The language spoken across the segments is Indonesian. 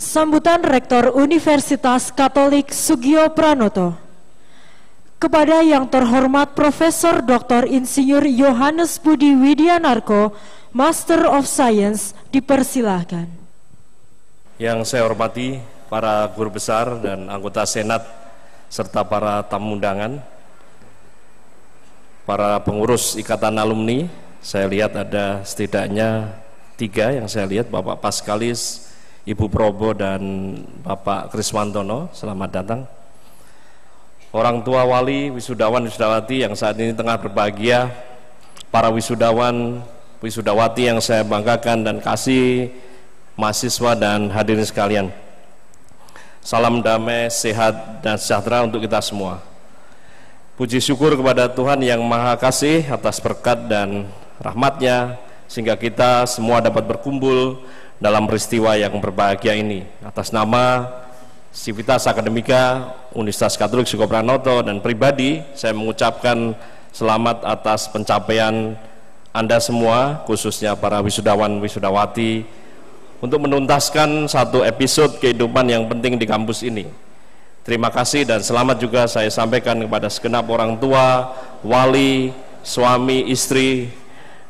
Sambutan Rektor Universitas Katolik Sugio Pranoto. Kepada yang terhormat Profesor Dr. Insinyur Yohanes Budi Widianarko, Master of Science, dipersilahkan. Yang saya hormati para guru besar dan anggota Senat serta para tamu undangan, para pengurus Ikatan Alumni, saya lihat ada setidaknya 3 yang saya lihat, Bapak Paskalis, Ibu Probo dan Bapak Kriswantono, selamat datang. Orang tua wali, wisudawan, wisudawati yang saat ini tengah berbahagia, para wisudawan, wisudawati yang saya banggakan dan kasih, mahasiswa dan hadirin sekalian. Salam damai, sehat dan sejahtera untuk kita semua. Puji syukur kepada Tuhan yang Maha Kasih atas berkat dan rahmat-Nya sehingga kita semua dapat berkumpul dalam peristiwa yang berbahagia ini. Atas nama Sivitas Akademika Universitas Katolik Sugio Pranoto dan pribadi, saya mengucapkan selamat atas pencapaian Anda semua, khususnya para wisudawan wisudawati, untuk menuntaskan satu episode kehidupan yang penting di kampus ini. Terima kasih dan selamat juga saya sampaikan kepada segenap orang tua, wali, suami, istri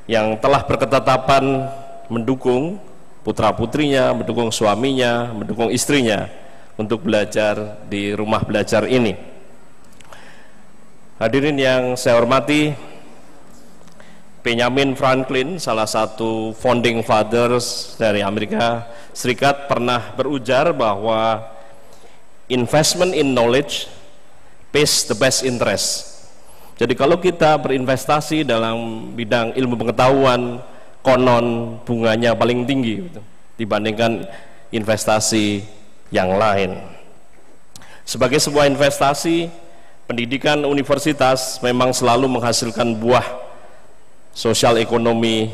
yang telah berketetapan mendukung putra-putrinya, mendukung suaminya, mendukung istrinya untuk belajar di rumah belajar ini. Hadirin yang saya hormati, Benjamin Franklin, salah satu founding fathers dari Amerika Serikat, pernah berujar bahwa investment in knowledge pays the best interest. Jadi kalau kita berinvestasi dalam bidang ilmu pengetahuan, konon bunganya paling tinggi dibandingkan investasi yang lain. Sebagai sebuah investasi, pendidikan universitas memang selalu menghasilkan buah sosial ekonomi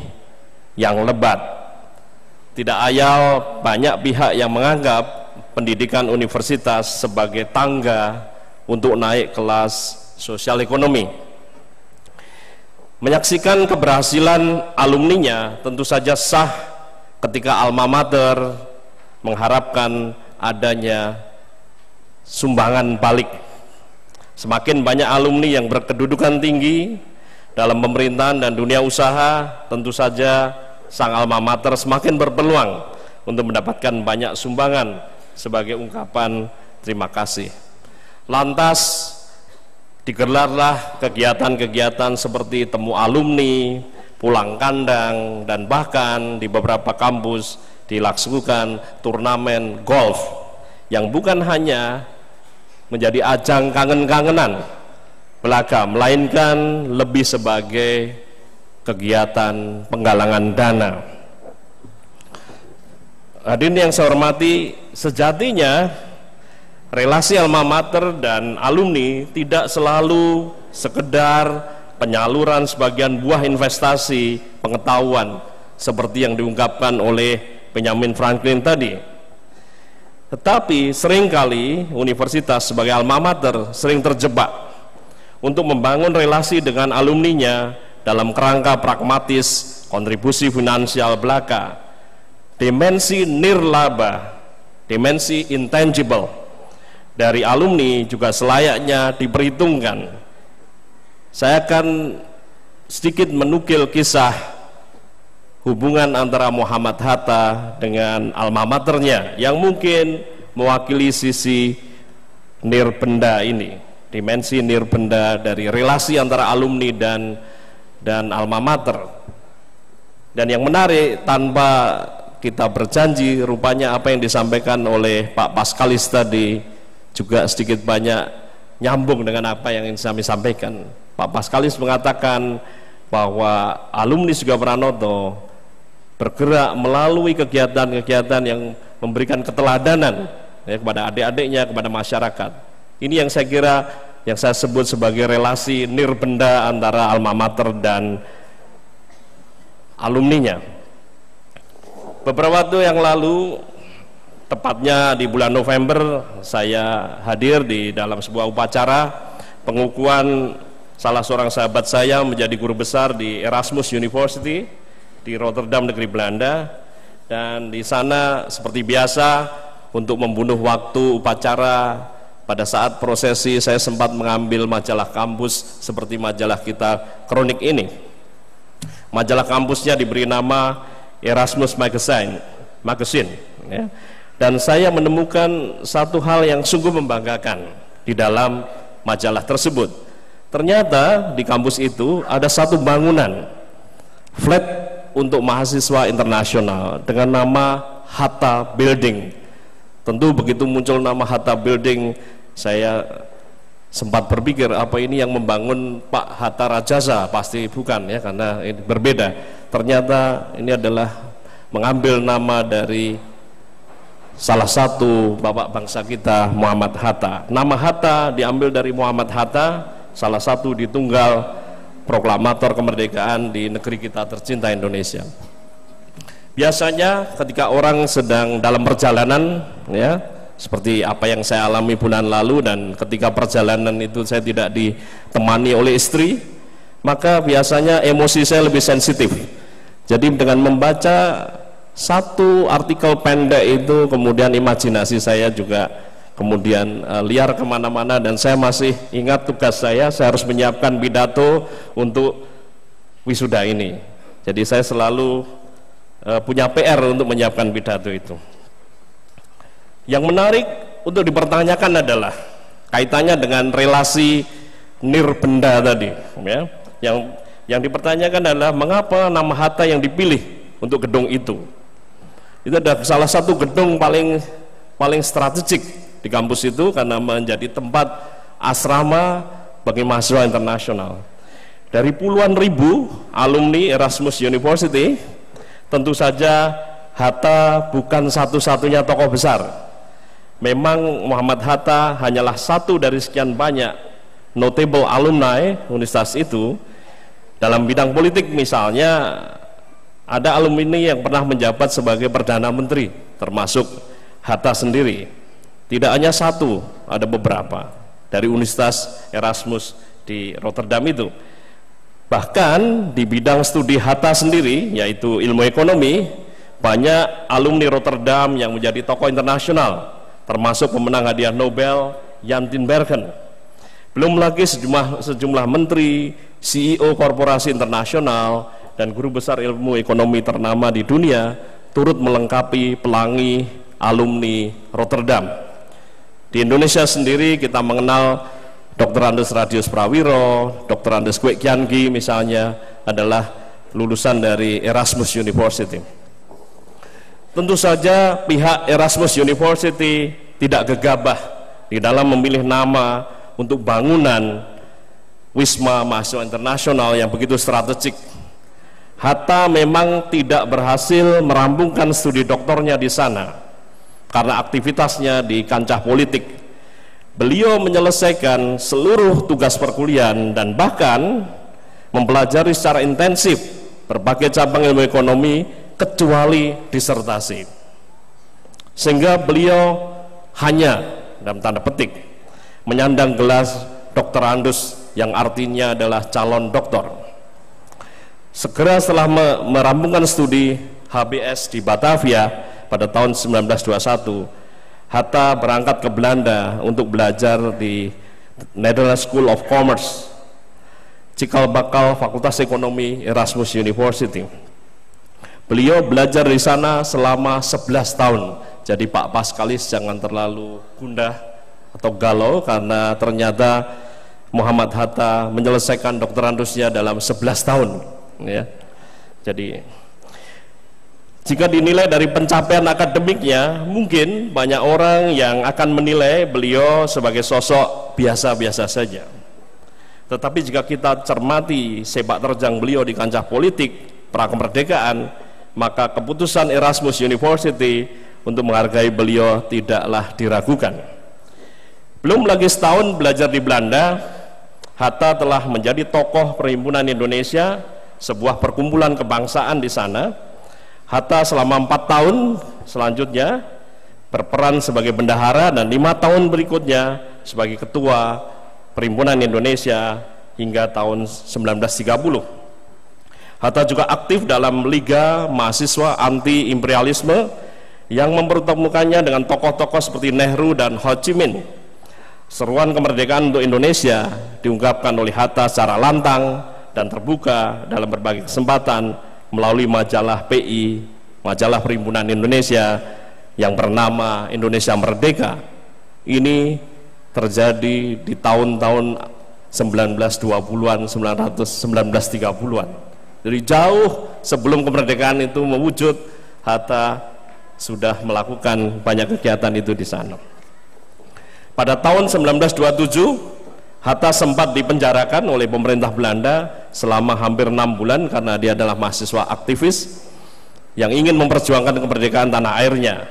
yang lebat. Tidak ayal banyak pihak yang menganggap pendidikan universitas sebagai tangga untuk naik kelas sosial ekonomi. Menyaksikan keberhasilan alumninya tentu saja sah ketika alma mater mengharapkan adanya sumbangan balik. Semakin banyak alumni yang berkedudukan tinggi dalam pemerintahan dan dunia usaha, tentu saja sang alma mater semakin berpeluang untuk mendapatkan banyak sumbangan sebagai ungkapan terima kasih. Lantas digelarlah kegiatan-kegiatan seperti temu alumni, pulang kandang, dan bahkan di beberapa kampus dilakukan turnamen golf yang bukan hanya menjadi ajang kangen-kangenan belaka, melainkan lebih sebagai kegiatan penggalangan dana. Hadirin yang saya hormati, sejatinya relasi alma mater dan alumni tidak selalu sekedar penyaluran sebagian buah investasi pengetahuan seperti yang diungkapkan oleh Benjamin Franklin tadi. Tetapi seringkali universitas sebagai alma mater sering terjebak untuk membangun relasi dengan alumninya dalam kerangka pragmatis kontribusi finansial belaka, dimensi nirlaba, dimensi intangible dari alumni juga selayaknya diperhitungkan. Saya akan sedikit menukil kisah hubungan antara Muhammad Hatta dengan alma maternya yang mungkin mewakili sisi nirbenda ini, dimensi nirbenda dari relasi antara alumni dan alma mater. Dan yang menarik, tanpa kita berjanji, rupanya apa yang disampaikan oleh Pak Paskalis tadi juga sedikit banyak nyambung dengan apa yang ingin kami sampaikan. Pak Paskalis mengatakan bahwa alumni Sugio Pranoto bergerak melalui kegiatan-kegiatan yang memberikan keteladanan ya, kepada adik-adiknya, kepada masyarakat. Ini yang saya kira, yang saya sebut sebagai relasi nirbenda antara alma mater dan alumninya. Beberapa waktu yang lalu, tepatnya di bulan November, saya hadir di dalam sebuah upacara pengukuhan salah seorang sahabat saya menjadi guru besar di Erasmus University di Rotterdam, negeri Belanda. Dan di sana seperti biasa untuk membunuh waktu upacara. Pada saat prosesi saya sempat mengambil majalah kampus seperti majalah kita Kronik ini. Majalah kampusnya diberi nama Erasmus Magazine ya. Dan saya menemukan satu hal yang sungguh membanggakan di dalam majalah tersebut. Ternyata di kampus itu ada satu bangunan flat untuk mahasiswa internasional dengan nama Hatta Building. Tentu begitu muncul nama Hatta Building, saya sempat berpikir apa ini yang membangun Pak Hatta Rajasa? Pasti bukan ya, karena ini berbeda. Ternyata ini adalah mengambil nama dari salah satu bapak bangsa kita, Muhammad Hatta. Nama Hatta diambil dari Muhammad Hatta, salah satu di tunggal proklamator kemerdekaan di negeri kita tercinta Indonesia. Biasanya ketika orang sedang dalam perjalanan ya, seperti apa yang saya alami bulan lalu, dan ketika perjalanan itu saya tidak ditemani oleh istri, maka biasanya emosi saya lebih sensitif. Jadi dengan membaca satu artikel pendek itu, kemudian imajinasi saya juga kemudian liar kemana-mana, dan saya masih ingat tugas saya harus menyiapkan pidato untuk wisuda ini. Jadi saya selalu punya PR untuk menyiapkan pidato itu. Yang menarik untuk dipertanyakan adalah kaitannya dengan relasi nirbenda tadi ya. Yang dipertanyakan adalah mengapa nama Hatta yang dipilih untuk gedung itu. Itu adalah salah satu gedung paling strategik di kampus itu karena menjadi tempat asrama bagi mahasiswa internasional. Dari puluhan ribu alumni Erasmus University, tentu saja Hatta bukan satu-satunya tokoh besar. Memang Muhammad Hatta hanyalah satu dari sekian banyak notable alumni universitas itu. Dalam bidang politik misalnya, ada alumni yang pernah menjabat sebagai Perdana Menteri, termasuk Hatta sendiri. Tidak hanya satu, ada beberapa dari Universitas Erasmus di Rotterdam itu. Bahkan di bidang studi Hatta sendiri, yaitu ilmu ekonomi, banyak alumni Rotterdam yang menjadi tokoh internasional, termasuk pemenang hadiah Nobel Jan Tinbergen. Belum lagi sejumlah menteri, CEO korporasi internasional, dan guru besar ilmu ekonomi ternama di dunia turut melengkapi pelangi alumni Rotterdam. Di Indonesia sendiri kita mengenal Dr. Andes Radius Prawiro, Dr. Andes Kwek Kiangi misalnya adalah lulusan dari Erasmus University. Tentu saja pihak Erasmus University tidak gegabah di dalam memilih nama untuk bangunan Wisma Mahasiswa Internasional yang begitu strategik. Hatta memang tidak berhasil merampungkan studi doktornya di sana karena aktivitasnya di kancah politik. Beliau menyelesaikan seluruh tugas perkuliahan dan bahkan mempelajari secara intensif berbagai cabang ilmu ekonomi kecuali disertasi. Sehingga beliau hanya dalam tanda petik menyandang gelar doktorandus yang artinya adalah calon doktor. Segera setelah merampungkan studi HBS di Batavia pada tahun 1921, Hatta berangkat ke Belanda untuk belajar di Netherlands School of Commerce, cikal bakal Fakultas Ekonomi Erasmus University. Beliau belajar di sana selama 11 tahun. Jadi Pak Paskalis jangan terlalu gundah atau galau karena ternyata Muhammad Hatta menyelesaikan doktorandusnya dalam 11 tahun ya. Jadi jika dinilai dari pencapaian akademiknya, mungkin banyak orang yang akan menilai beliau sebagai sosok biasa-biasa saja. Tetapi jika kita cermati sepak terjang beliau di kancah politik pra-kemerdekaan, maka keputusan Erasmus University untuk menghargai beliau tidaklah diragukan. Belum lagi setahun belajar di Belanda, Hatta telah menjadi tokoh Perhimpunan Indonesia, sebuah perkumpulan kebangsaan di sana. Hatta selama 4 tahun selanjutnya berperan sebagai bendahara dan 5 tahun berikutnya sebagai ketua Perhimpunan Indonesia hingga tahun 1930. Hatta juga aktif dalam Liga Mahasiswa Anti Imperialisme yang mempertemukannya dengan tokoh-tokoh seperti Nehru dan Ho Chi Minh. Seruan kemerdekaan untuk Indonesia diungkapkan oleh Hatta secara lantang dan terbuka dalam berbagai kesempatan melalui majalah PI, majalah Perhimpunan Indonesia yang bernama Indonesia Merdeka. Ini terjadi di tahun-tahun 1920-an, 1930-an. Jadi jauh sebelum kemerdekaan itu mewujud, Hatta sudah melakukan banyak kegiatan itu di sana. Pada tahun 1927, Hatta sempat dipenjarakan oleh pemerintah Belanda selama hampir 6 bulan karena dia adalah mahasiswa aktivis yang ingin memperjuangkan kemerdekaan tanah airnya.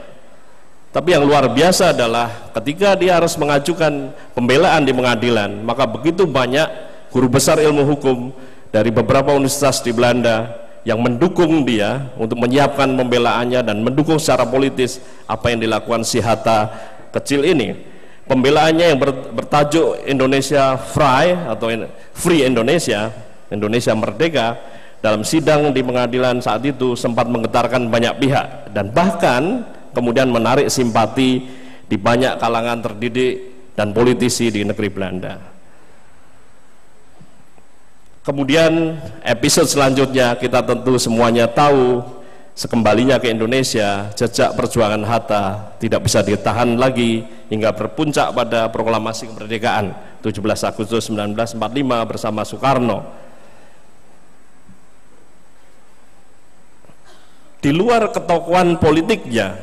Tapi yang luar biasa adalah ketika dia harus mengajukan pembelaan di pengadilan, maka begitu banyak guru besar ilmu hukum dari beberapa universitas di Belanda yang mendukung dia untuk menyiapkan pembelaannya dan mendukung secara politis apa yang dilakukan si Hatta kecil ini. Pembelaannya yang bertajuk Indonesia Free atau Free Indonesia, Indonesia Merdeka, dalam sidang di pengadilan saat itu sempat menggetarkan banyak pihak dan bahkan kemudian menarik simpati di banyak kalangan terdidik dan politisi di negeri Belanda. Kemudian episode selanjutnya kita tentu semuanya tahu, sekembalinya ke Indonesia jejak perjuangan Hatta tidak bisa ditahan lagi hingga berpuncak pada proklamasi kemerdekaan 17 Agustus 1945 bersama Soekarno. Di luar ketokohan politiknya,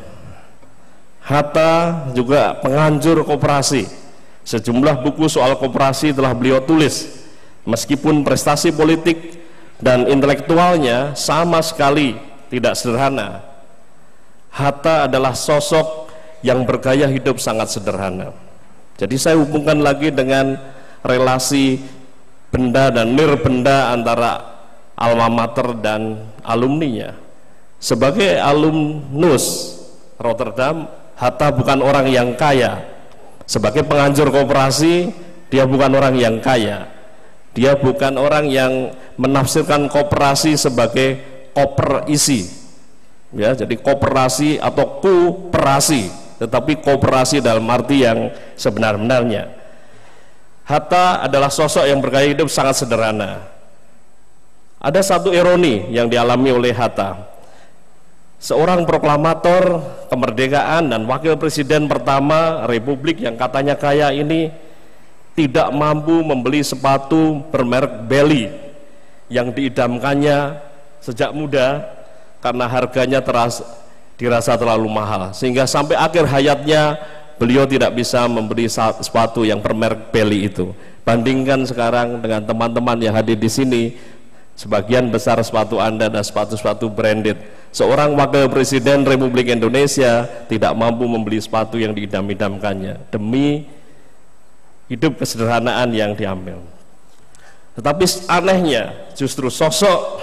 Hatta juga penganjur koperasi. Sejumlah buku soal koperasi telah beliau tulis. Meskipun prestasi politik dan intelektualnya sama sekali tidak sederhana, Hatta adalah sosok yang bergaya hidup sangat sederhana. Jadi saya hubungkan lagi dengan relasi benda dan nirbenda antara alma mater dan alumninya. Sebagai alumnus Rotterdam, Hatta bukan orang yang kaya. Sebagai penganjur koperasi, dia bukan orang yang kaya. Dia bukan orang yang menafsirkan koperasi sebagai koper isi, ya, jadi koperasi atau kuperasi, tetapi koperasi dalam arti yang sebenar-benarnya. Hatta adalah sosok yang bergaya hidup sangat sederhana. Ada satu ironi yang dialami oleh Hatta. Seorang proklamator kemerdekaan dan wakil presiden pertama Republik yang katanya kaya ini tidak mampu membeli sepatu bermerek Belly yang diidamkannya sejak muda karena harganya dirasa terlalu mahal, sehingga sampai akhir hayatnya beliau tidak bisa membeli sepatu yang bermerek Belly itu. Bandingkan sekarang dengan teman-teman yang hadir di sini, sebagian besar sepatu Anda dan sepatu-sepatu branded. Seorang wakil presiden Republik Indonesia tidak mampu membeli sepatu yang diidam-idamkannya demi hidup kesederhanaan yang diambil. Tetapi anehnya justru sosok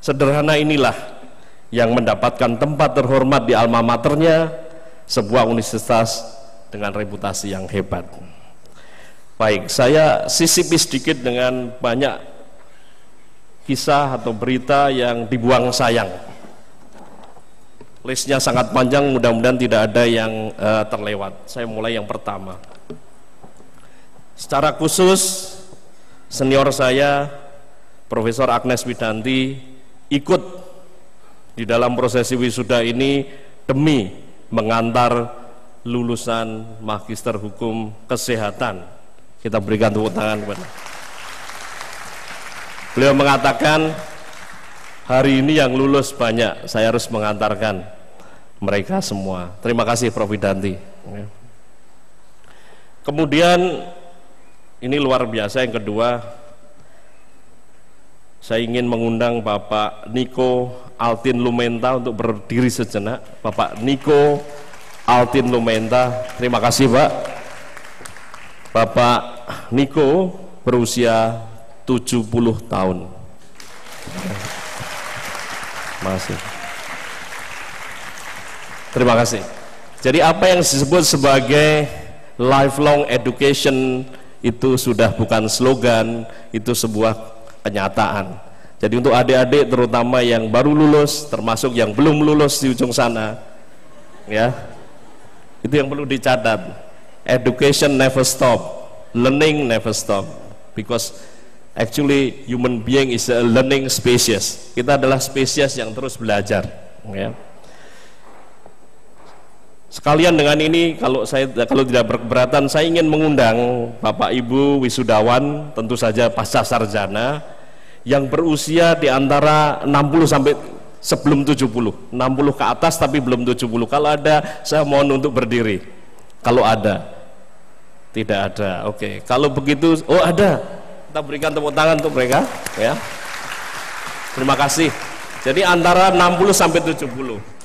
sederhana inilah yang mendapatkan tempat terhormat di alma maternya, sebuah universitas dengan reputasi yang hebat. Baik, saya sisipi sedikit dengan banyak kisah atau berita yang dibuang sayang. Listnya sangat panjang, mudah-mudahan tidak ada yang terlewat. Saya mulai yang pertama. Secara khusus senior saya Profesor Agnes Widanti ikut di dalam prosesi wisuda ini demi mengantar lulusan Magister Hukum Kesehatan. Kita berikan tepuk tangan kepada beliau. Mengatakan hari ini yang lulus banyak, saya harus mengantarkan mereka semua. Terima kasih Prof. Widanti. Kemudian ini luar biasa, yang kedua, saya ingin mengundang Bapak Niko Altin Lumenta untuk berdiri sejenak. Bapak Niko Altin Lumenta, terima kasih Pak. Bapak Niko berusia 70 tahun. Masih. Terima kasih. Jadi apa yang disebut sebagai lifelong education itu sudah bukan slogan, itu sebuah kenyataan. Jadi untuk adik-adik terutama yang baru lulus, termasuk yang belum lulus di ujung sana, Ya, itu yang perlu dicatat. Education never stop, learning never stop, because actually human being is a learning species. Kita adalah spesies yang terus belajar. Ya. Sekalian dengan ini, kalau tidak berkeberatan, saya ingin mengundang Bapak Ibu wisudawan, tentu saja pasca sarjana, yang berusia di antara 60 sampai sebelum 70, 60 ke atas tapi belum 70. Kalau ada, saya mohon untuk berdiri. Kalau ada, tidak ada. Oke, kalau begitu, oh ada, kita berikan tepuk tangan untuk mereka. Ya, terima kasih. Jadi antara 60 sampai 70.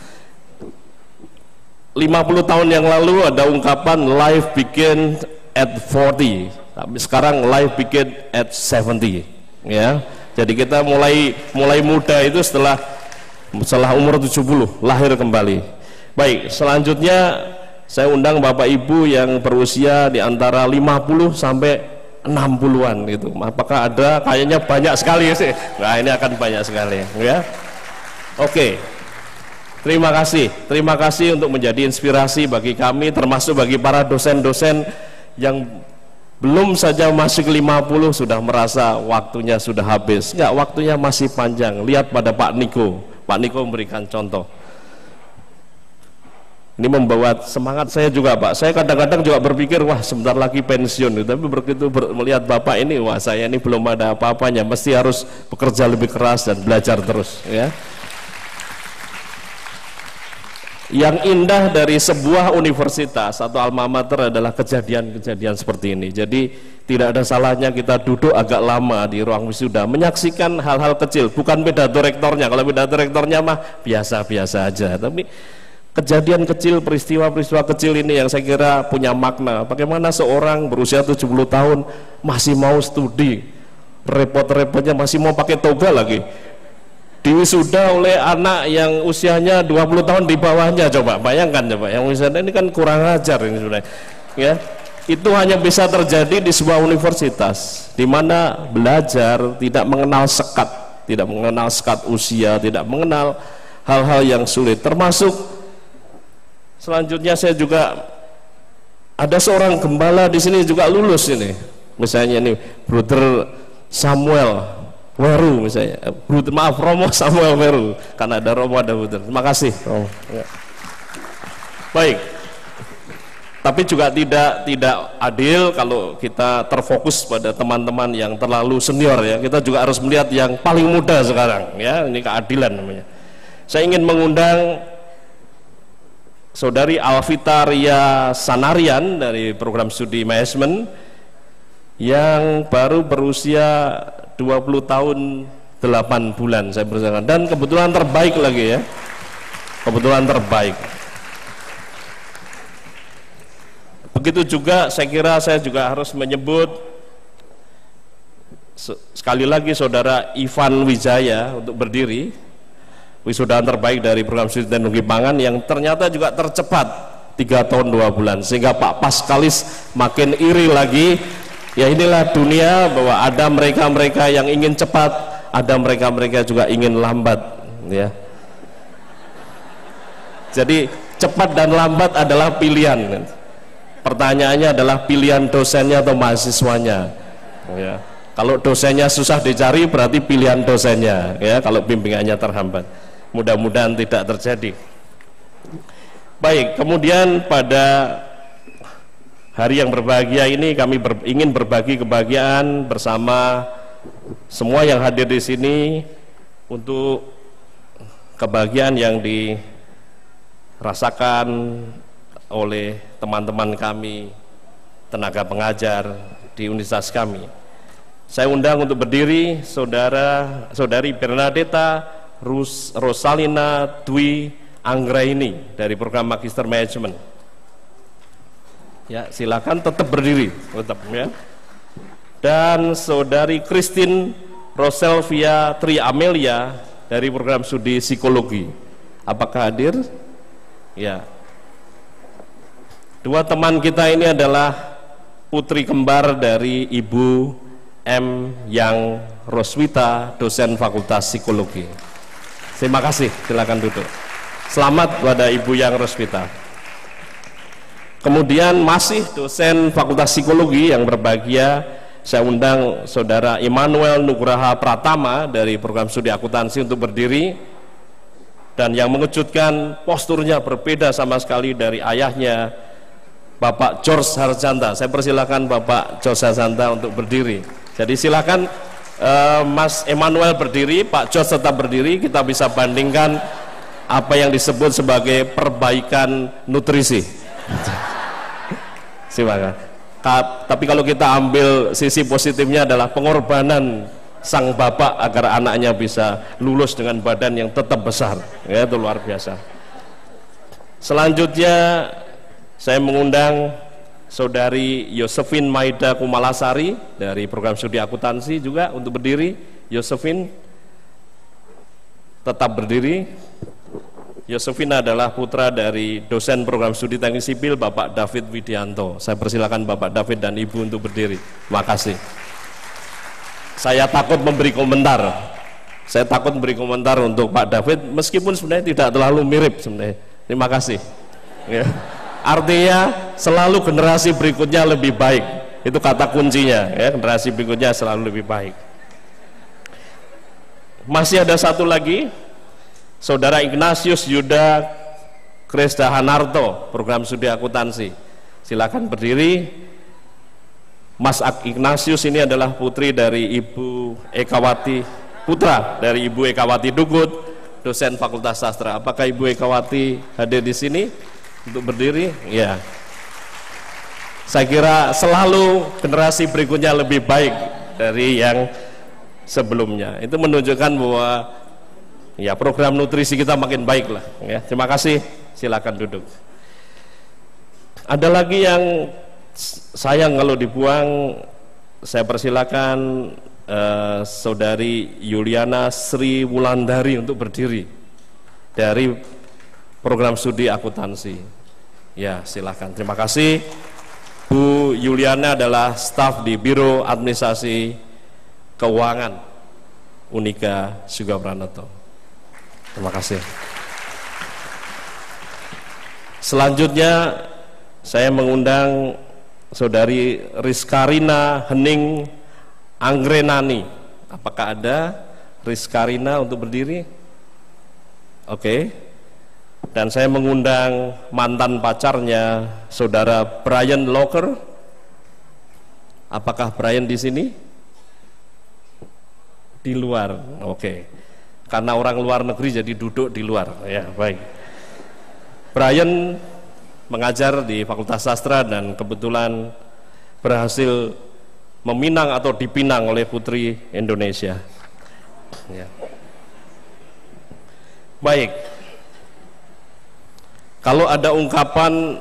50 tahun yang lalu ada ungkapan life begin at 40, tapi sekarang life begin at 70. Ya. Jadi kita mulai muda itu setelah umur 70 lahir kembali. Baik, selanjutnya saya undang Bapak Ibu yang berusia di antara 50 sampai 60-an gitu. Apakah ada? Kayaknya banyak sekali sih. Nah, ini akan banyak sekali ya. Oke. Terima kasih untuk menjadi inspirasi bagi kami, termasuk bagi para dosen-dosen yang belum saja masuk 50 sudah merasa waktunya sudah habis. Enggak, waktunya masih panjang. Lihat pada Pak Niko memberikan contoh. Ini membawa semangat saya juga, Pak. Saya kadang-kadang juga berpikir, wah sebentar lagi pensiun. Tapi begitu melihat Bapak ini, wah saya ini belum ada apa-apanya, mesti harus bekerja lebih keras dan belajar terus ya. Yang indah dari sebuah universitas atau alma mater adalah kejadian-kejadian seperti ini. Jadi tidak ada salahnya kita duduk agak lama di ruang wisuda menyaksikan hal-hal kecil, bukan pidato rektornya. Kalau pidato rektornya mah biasa-biasa aja, tapi kejadian kecil, peristiwa-peristiwa kecil ini yang saya kira punya makna. Bagaimana seorang berusia 70 tahun masih mau studi, repot-repotnya masih mau pakai toga lagi, diwisuda oleh anak yang usianya 20 tahun di bawahnya. Coba bayangkan, yang wisuda ini kan kurang ajar ini sebenarnya ya. Itu hanya bisa terjadi di sebuah universitas di mana belajar tidak mengenal sekat usia, tidak mengenal hal-hal yang sulit. Termasuk selanjutnya saya juga ada seorang gembala di sini juga lulus ini, misalnya ini Brother Samuel Weru misalnya, Romo Samuel Weru, karena ada Romo ada Brother. Terima kasih Romo. Ya. Baik, tapi juga tidak adil kalau kita terfokus pada teman-teman yang terlalu senior ya. Kita juga harus melihat yang paling muda sekarang ya. Ini keadilan namanya. Saya ingin mengundang Saudari Alvita Ria Sanarian dari program studi manajemen yang baru berusia 20 tahun 8 bulan saya bersama, dan kebetulan terbaik lagi ya, kebetulan terbaik. Begitu juga saya kira saya juga harus menyebut sekali lagi Saudara Ivan Wijaya untuk berdiri, wisudaan terbaik dari program studi teknologi pangan yang ternyata juga tercepat 3 tahun 2 bulan, sehingga Pak Paskalis makin iri lagi. Ya inilah dunia, bahwa ada mereka-mereka yang ingin cepat, ada mereka-mereka juga ingin lambat ya. Jadi cepat dan lambat adalah pilihan. Pertanyaannya adalah pilihan dosennya atau mahasiswanya ya. Kalau dosennya susah dicari berarti pilihan dosennya ya, kalau bimbingannya terhambat. Mudah-mudahan tidak terjadi. Baik, kemudian pada hari yang berbahagia ini kami ingin berbagi kebahagiaan bersama semua yang hadir di sini, untuk kebahagiaan yang dirasakan oleh teman-teman kami, tenaga pengajar di universitas kami. Saya undang untuk berdiri Saudari Bernadetta Rosalina Dwi Anggraini dari program Magister Manajemen. Ya, silakan tetap berdiri, tetap ya. Dan Saudari Christine Roselvia Tri Amelia dari program studi psikologi. Apakah hadir? Ya. Dua teman kita ini adalah putri kembar dari Ibu M. Yang Roswita, dosen Fakultas Psikologi. Terima kasih, silakan duduk. Selamat pada Ibu Yang Rosvita. Kemudian masih dosen Fakultas Psikologi yang berbahagia, saya undang Saudara Immanuel Nugraha Pratama dari program studi akuntansi untuk berdiri. Dan yang mengejutkan, posturnya berbeda sama sekali dari ayahnya, Bapak George Harjanta. Saya persilakan Bapak George Harjanta untuk berdiri. Jadi silakan Mas Immanuel berdiri, Pak George tetap berdiri. Kita bisa bandingkan apa yang disebut sebagai perbaikan nutrisi. Silakan. Tapi kalau kita ambil sisi positifnya adalah pengorbanan sang bapak agar anaknya bisa lulus dengan badan yang tetap besar, ya, itu luar biasa. Selanjutnya saya mengundang Saudari Yosefin Maida Kumalasari dari program studi akuntansi juga untuk berdiri. Yosefin tetap berdiri. Yosefin adalah putra dari dosen program studi teknik sipil Bapak David Widianto. Saya persilakan Bapak David dan Ibu untuk berdiri. Terima kasih. Saya takut memberi komentar. Saya takut memberi komentar untuk Pak David, meskipun sebenarnya tidak terlalu mirip sebenarnya. Terima kasih. Ya. Artinya selalu generasi berikutnya lebih baik. Itu kata kuncinya. Ya, generasi berikutnya selalu lebih baik. Masih ada satu lagi. Saudara Ignatius Yuda Kresda Hanarto, program studi akuntansi. Silakan berdiri. Mas Ignatius ini adalah putri dari Ibu Ekawati, putra dari Ibu Ekawati Dugut, dosen Fakultas Sastra. Apakah Ibu Ekawati hadir di sini untuk berdiri? Ya. Saya kira selalu generasi berikutnya lebih baik dari yang sebelumnya. Itu menunjukkan bahwa ya, program nutrisi kita makin baik lah, ya. Terima kasih, silakan duduk. Ada lagi yang sayang kalau dibuang, saya persilakan Saudari Yuliana Sri Wulandari untuk berdiri dari program studi akuntansi. Ya, silakan. Terima kasih. Bu Yuliana adalah staf di Biro Administrasi Keuangan Unika Suga Pranoto. Terima kasih. Selanjutnya saya mengundang Saudari Rizkarina Hening Anggrenani. Apakah ada Rizkarina untuk berdiri? Oke. Dan saya mengundang mantan pacarnya Saudara Brian Locker. Apakah Brian di sini? Di luar. Oke. Karena orang luar negeri jadi duduk di luar. Ya, baik. Brian mengajar di Fakultas Sastra dan kebetulan berhasil meminang atau dipinang oleh Putri Indonesia. Ya. Baik. Kalau ada ungkapan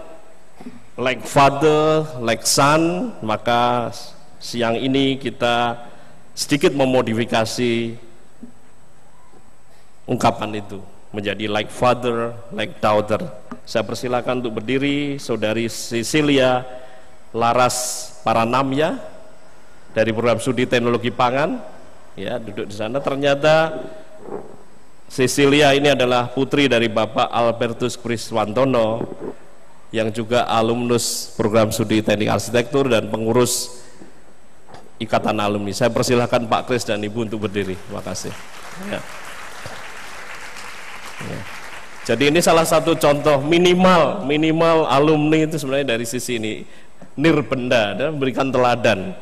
like father, like son, maka siang ini kita sedikit memodifikasi ungkapan itu menjadi like father, like daughter. Saya persilakan untuk berdiri Saudari Cecilia Laras Paranamya dari program studi teknologi pangan. Ya, duduk di sana. Ternyata Cecilia ini adalah putri dari Bapak Albertus Kriswantono yang juga alumnus program studi teknik arsitektur dan pengurus Ikatan Alumni. Saya persilahkan Pak Kris dan Ibu untuk berdiri. Terima kasih. Ya. Ya. Jadi ini salah satu contoh minimal alumni itu sebenarnya dari sisi ini nirbenda dan memberikan teladan.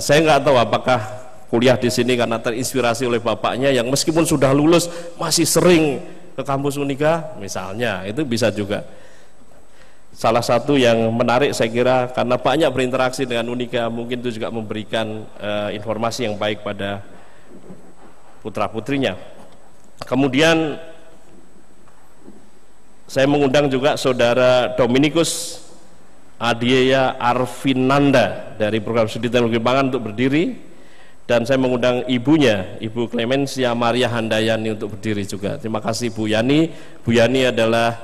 Saya nggak tahu apakah kuliah di sini karena terinspirasi oleh bapaknya yang meskipun sudah lulus masih sering ke kampus Unika misalnya, itu bisa juga. Salah satu yang menarik saya kira karena banyak berinteraksi dengan Unika, mungkin itu juga memberikan informasi yang baik pada putra-putrinya. Kemudian saya mengundang juga Saudara Dominikus Adieya Arvinanda dari program studi teknologi pangan untuk berdiri, dan saya mengundang ibunya, Ibu Clemencia Maria Handayani untuk berdiri juga. Terima kasih Bu Yani. Bu Yani adalah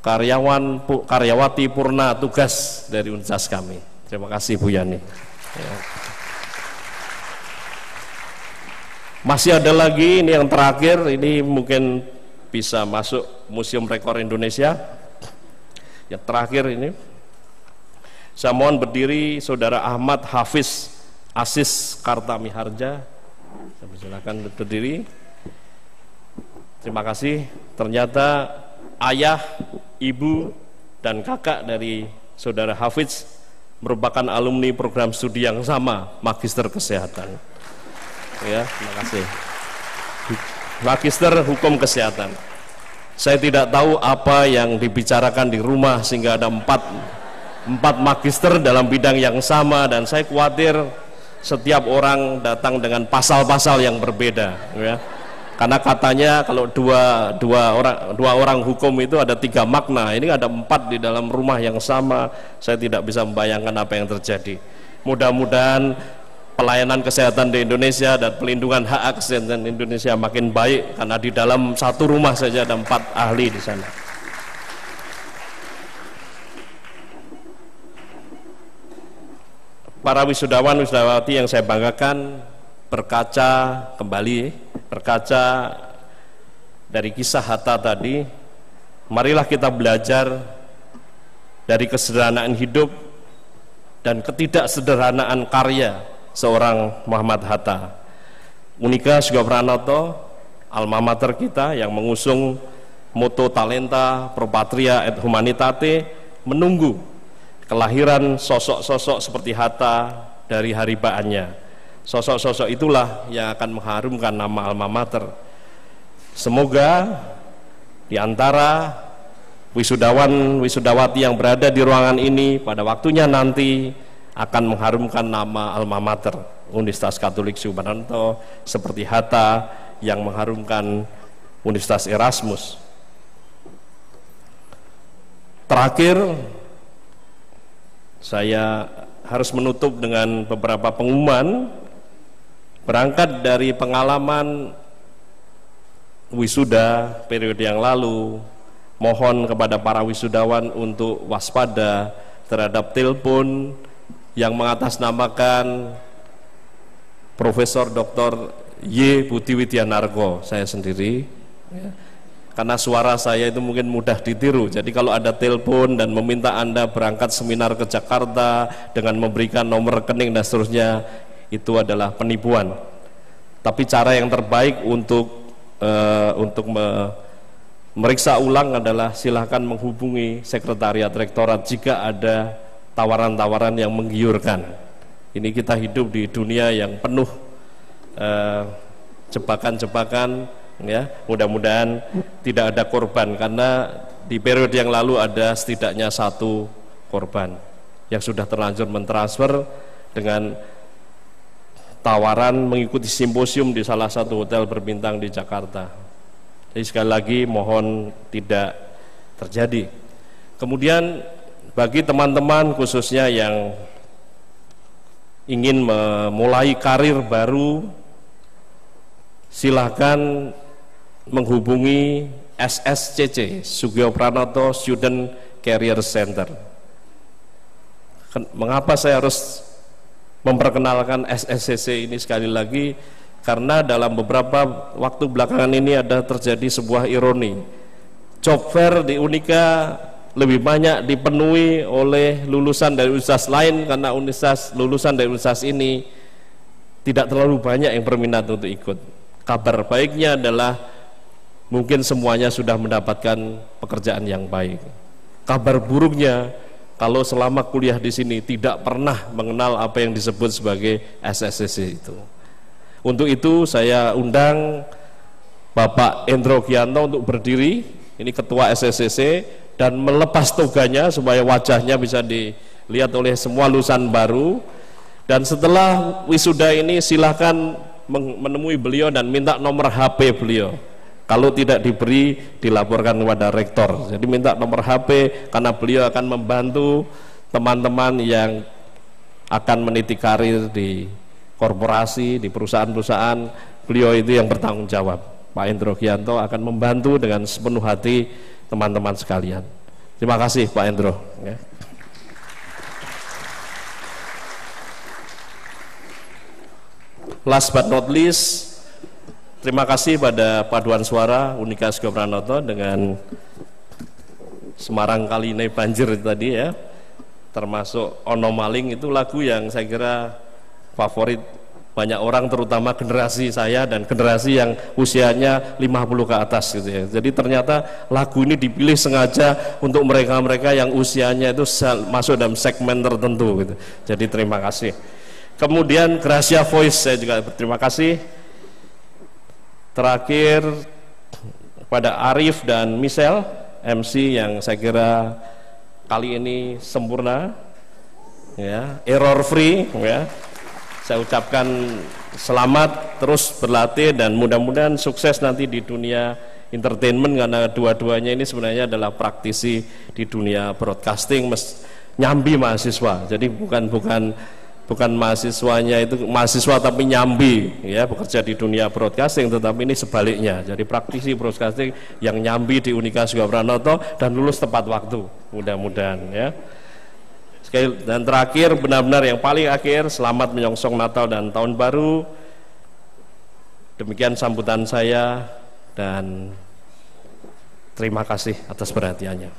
karyawati purna tugas dari Unsas kami. Terima kasih Bu Yani. Ya. Masih ada lagi, ini yang terakhir, ini mungkin bisa masuk Museum Rekor Indonesia. Yang terakhir ini, saya mohon berdiri Saudara Ahmad Hafiz Asis Kartamiharja. Saya persilakan berdiri. Terima kasih. Ternyata ayah, ibu, dan kakak dari Saudara Hafiz merupakan alumni program studi yang sama, Magister Kesehatan. Ya, terima kasih. Magister Hukum Kesehatan. Saya tidak tahu apa yang dibicarakan di rumah sehingga ada empat magister dalam bidang yang sama, dan saya khawatir setiap orang datang dengan pasal-pasal yang berbeda, ya. Karena katanya kalau dua orang hukum itu ada 3 makna, ini ada 4 di dalam rumah yang sama. Saya tidak bisa membayangkan apa yang terjadi. Mudah-mudahan pelayanan kesehatan di Indonesia dan pelindungan hak kesehatan di Indonesia makin baik, karena di dalam satu rumah saja ada 4 ahli di sana. Para wisudawan wisudawati yang saya banggakan, berkaca dari kisah Hatta tadi, marilah kita belajar dari kesederhanaan hidup dan ketidaksederhanaan karya seorang Muhammad Hatta. Unika Sugio Pranoto, alma mater kita yang mengusung moto Talenta Pro Patria et Humanitate, menunggu kelahiran sosok-sosok seperti Hatta dari haribaannya. Sosok-sosok itulah yang akan mengharumkan nama alma mater. Semoga di antara wisudawan wisudawati yang berada di ruangan ini pada waktunya nanti akan mengharumkan nama alma mater Universitas Katolik Sugio Pranoto seperti Hatta yang mengharumkan Universitas Erasmus. Terakhir, saya harus menutup dengan beberapa pengumuman. Berangkat dari pengalaman wisuda periode yang lalu, mohon kepada para wisudawan untuk waspada terhadap telepon yang mengatasnamakan Profesor Dr. Y. Budi Widianarko, saya sendiri, ya. Karena suara saya itu mungkin mudah ditiru, jadi kalau ada telepon dan meminta Anda berangkat seminar ke Jakarta dengan memberikan nomor rekening dan seterusnya, itu adalah penipuan. Tapi cara yang terbaik untuk meriksa ulang adalah silahkan menghubungi Sekretariat Rektorat jika ada tawaran-tawaran yang menggiurkan. Ini kita hidup di dunia yang penuh jebakan-jebakan, ya. Mudah-mudahan tidak ada korban, karena di periode yang lalu ada setidaknya 1 korban yang sudah terlanjur mentransfer dengan tawaran mengikuti simposium di salah satu hotel berbintang di Jakarta. Jadi sekali lagi mohon tidak terjadi. Kemudian bagi teman-teman khususnya yang ingin memulai karir baru, silahkan menghubungi SSCC, Sugio Pranoto Student Career Center. Mengapa saya harus memperkenalkan SSCC ini sekali lagi? Karena dalam beberapa waktu belakangan ini ada terjadi sebuah ironi. Job fair di Unika lebih banyak dipenuhi oleh lulusan dari universitas lain, karena lulusan dari universitas ini tidak terlalu banyak yang berminat untuk ikut. Kabar baiknya adalah mungkin semuanya sudah mendapatkan pekerjaan yang baik. Kabar buruknya, kalau selama kuliah di sini tidak pernah mengenal apa yang disebut sebagai SSCC itu. Untuk itu saya undang Bapak Endro Gianto untuk berdiri, ini Ketua SSCC, dan melepas toganya supaya wajahnya bisa dilihat oleh semua lulusan baru. Dan setelah wisuda ini silahkan menemui beliau dan minta nomor HP beliau. Kalau tidak diberi, dilaporkan kepada rektor. Jadi minta nomor HP, karena beliau akan membantu teman-teman yang akan meniti karir di korporasi, di perusahaan-perusahaan. Beliau itu yang bertanggung jawab. Pak Endro Gianto akan membantu dengan sepenuh hati teman-teman sekalian. Terima kasih Pak Endro. Last but not least, Terima kasih pada paduan suara Unika Sugio Pranoto dengan Semarang Kali Ini Banjir tadi ya, termasuk Ono Maling, itu lagu yang saya kira favorit banyak orang, terutama generasi saya dan generasi yang usianya 50 ke atas gitu ya. Jadi ternyata lagu ini dipilih sengaja untuk mereka-mereka yang usianya itu masuk dalam segmen tertentu gitu. Jadi terima kasih. Kemudian Gracia Voice, saya juga berterima kasih. Terakhir pada Arif dan Michelle MC yang saya kira kali ini sempurna ya, error free ya. Saya ucapkan selamat, terus berlatih dan mudah-mudahan sukses nanti di dunia entertainment, karena dua-duanya ini sebenarnya adalah praktisi di dunia broadcasting, nyambi mahasiswa. Jadi bukan mahasiswanya itu mahasiswa tapi nyambi ya, bekerja di dunia broadcasting, tetapi ini sebaliknya. Jadi praktisi broadcasting yang nyambi di Unika Sugio Pranoto dan lulus tepat waktu, mudah-mudahan ya. Dan terakhir, benar-benar yang paling akhir, selamat menyongsong Natal dan Tahun Baru. Demikian sambutan saya dan terima kasih atas perhatiannya.